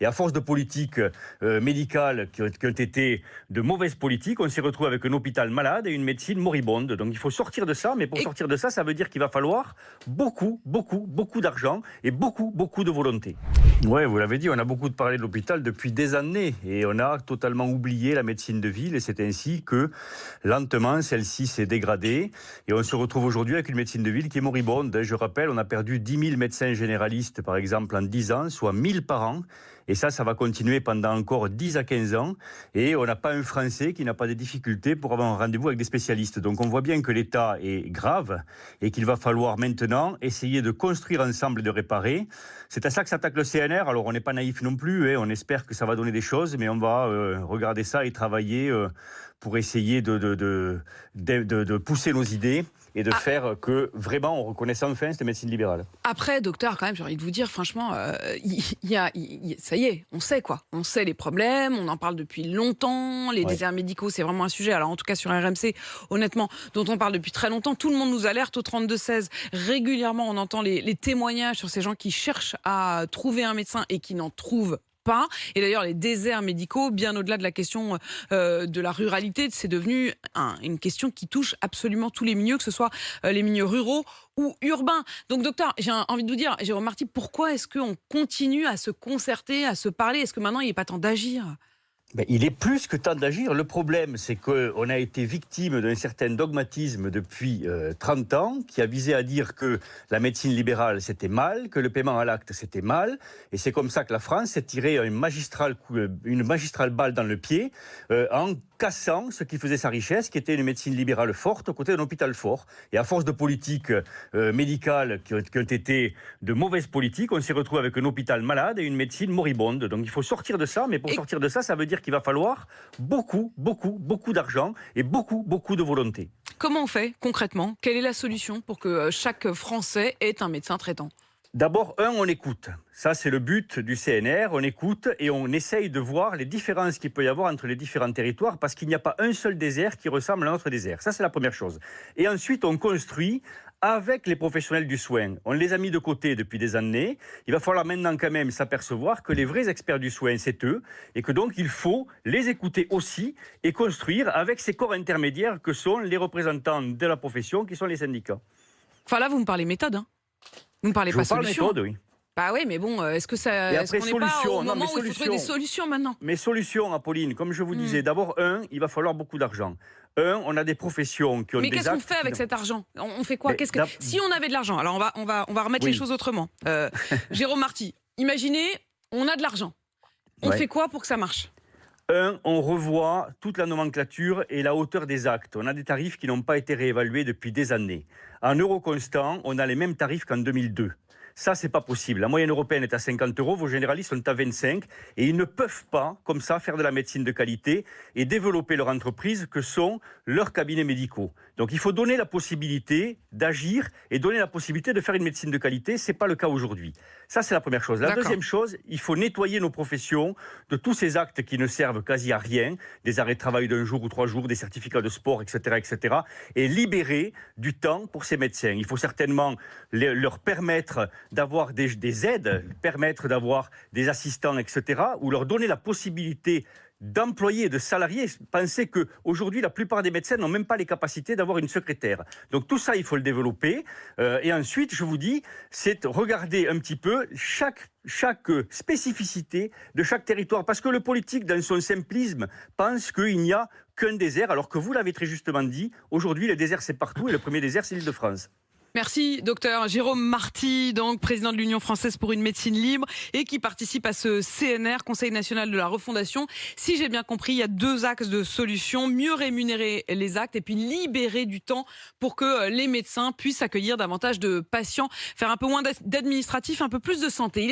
Et à force de politiques médicales qui ont été de mauvaises politiques, on s'est retrouvé avec un hôpital malade et une médecine moribonde. Donc il faut sortir de ça, mais pour sortir de ça, ça veut dire qu'il va falloir beaucoup d'argent et beaucoup de volonté. Ouais, vous l'avez dit, on a beaucoup parlé de l'hôpital depuis des années et on a totalement oublié la médecine de ville et c'est ainsi que lentement celle-ci s'est dégradée et on se retrouve aujourd'hui avec une médecine de ville qui est moribonde. Je rappelle, on a perdu 10 000 médecins généralistes par exemple en 10 ans, soit 1000 par an. Et ça va continuer pendant encore 10 à 15 ans. Et on n'a pas un Français qui n'a pas de difficultés pour avoir un rendez-vous avec des spécialistes. Donc on voit bien que l'état est grave et qu'il va falloir maintenant essayer de construire ensemble et de réparer. C'est à ça que s'attaque le CNR. Alors on n'est pas naïf non plus. On espère que ça va donner des choses, mais on va regarder ça et travailler pour essayer de pousser nos idées et de faire que vraiment on reconnaisse enfin cette médecine libérale. Après, docteur, quand même, j'ai envie de vous dire, franchement, ça y est, on sait quoi. On sait les problèmes, on en parle depuis longtemps. Les déserts médicaux, c'est vraiment un sujet, alors en tout cas sur RMC, honnêtement, dont on parle depuis très longtemps. Tout le monde nous alerte au 32-16. Régulièrement, on entend les témoignages sur ces gens qui cherchent à trouver un médecin et qui n'en trouvent pas. Et d'ailleurs, les déserts médicaux, bien au-delà de la question de la ruralité, c'est devenu une question qui touche absolument tous les milieux, que ce soit les milieux ruraux ou urbains. Donc, docteur, j'ai envie de vous dire, Jérôme Marty, pourquoi est-ce qu'on continue à se concerter, à se parler? Est-ce que maintenant, il n'est pas temps d'agir? Il est plus que temps d'agir. Le problème, c'est qu'on a été victime d'un certain dogmatisme depuis 30 ans qui a visé à dire que la médecine libérale, c'était mal, que le paiement à l'acte, c'était mal. Et c'est comme ça que la France s'est tirée une magistrale balle dans le pied en cassant ce qui faisait sa richesse, qui était une médecine libérale forte aux côtés d'un hôpital fort. Et à force de politiques médicales qui ont été de mauvaises politiques, on s'est retrouvé avec un hôpital malade et une médecine moribonde. Donc il faut sortir de ça, mais pour sortir de ça, ça veut dire qu'il va falloir beaucoup d'argent et beaucoup de volonté. Comment on fait concrètement? Quelle est la solution pour que chaque Français ait un médecin traitant? D'abord, on écoute. Ça, c'est le but du CNR. On écoute et on essaye de voir les différences qu'il peut y avoir entre les différents territoires parce qu'il n'y a pas un seul désert qui ressemble à notre désert. Ça, c'est la première chose. Et ensuite, on construit avec les professionnels du soin. On les a mis de côté depuis des années. Il va falloir maintenant quand même s'apercevoir que les vrais experts du soin, c'est eux. Et que donc, il faut les écouter aussi et construire avec ces corps intermédiaires que sont les représentants de la profession, qui sont les syndicats. Enfin là, vous me parlez méthode, hein. Vous ne parlez pas solution. Méthode, oui. Bah oui, mais bon, est-ce que ça, est-ce qu'on n'est pas au moment où il faut trouver des solutions maintenant? Mais solutions, Apolline, comme je vous disais, d'abord, il va falloir beaucoup d'argent. On a des professions qui ont des actes... Mais qu'est-ce qu'on fait avec cet argent? On fait quoi? Si on avait de l'argent, alors on va remettre les choses autrement. Jérôme Marty, imaginez, on a de l'argent. On fait quoi pour que ça marche? On revoit toute la nomenclature et la hauteur des actes. On a des tarifs qui n'ont pas été réévalués depuis des années. En euros constants, on a les mêmes tarifs qu'en 2002. Ça, c'est pas possible. La moyenne européenne est à 50 €, vos généralistes sont à 25 et ils ne peuvent pas, comme ça, faire de la médecine de qualité et développer leur entreprise que sont leurs cabinets médicaux. Donc il faut donner la possibilité d'agir et donner la possibilité de faire une médecine de qualité. C'est pas le cas aujourd'hui. Ça, c'est la première chose. La deuxième chose, il faut nettoyer nos professions de tous ces actes qui ne servent quasi à rien, des arrêts de travail d'1 jour ou 3 jours, des certificats de sport, etc., et libérer du temps pour ces médecins. Il faut certainement leur permettre d'avoir des aides, permettre d'avoir des assistants, etc., ou leur donner la possibilité d'employés, de salariés. Pensez qu'aujourd'hui, la plupart des médecins n'ont même pas les capacités d'avoir une secrétaire. Donc tout ça, il faut le développer. Et ensuite, je vous dis, c'est regarder un petit peu chaque spécificité de chaque territoire. Parce que le politique, dans son simplisme, pense qu'il n'y a qu'un désert, alors que vous l'avez très justement dit, aujourd'hui, le désert, c'est partout, et le premier désert, c'est l'Île-de-France. Merci, docteur Jérôme Marty, donc président de l'Union française pour une médecine libre et qui participe à ce CNR, Conseil national de la refondation. Si j'ai bien compris, il y a 2 axes de solution: mieux rémunérer les actes et puis libérer du temps pour que les médecins puissent accueillir davantage de patients, faire un peu moins d'administratif, un peu plus de santé.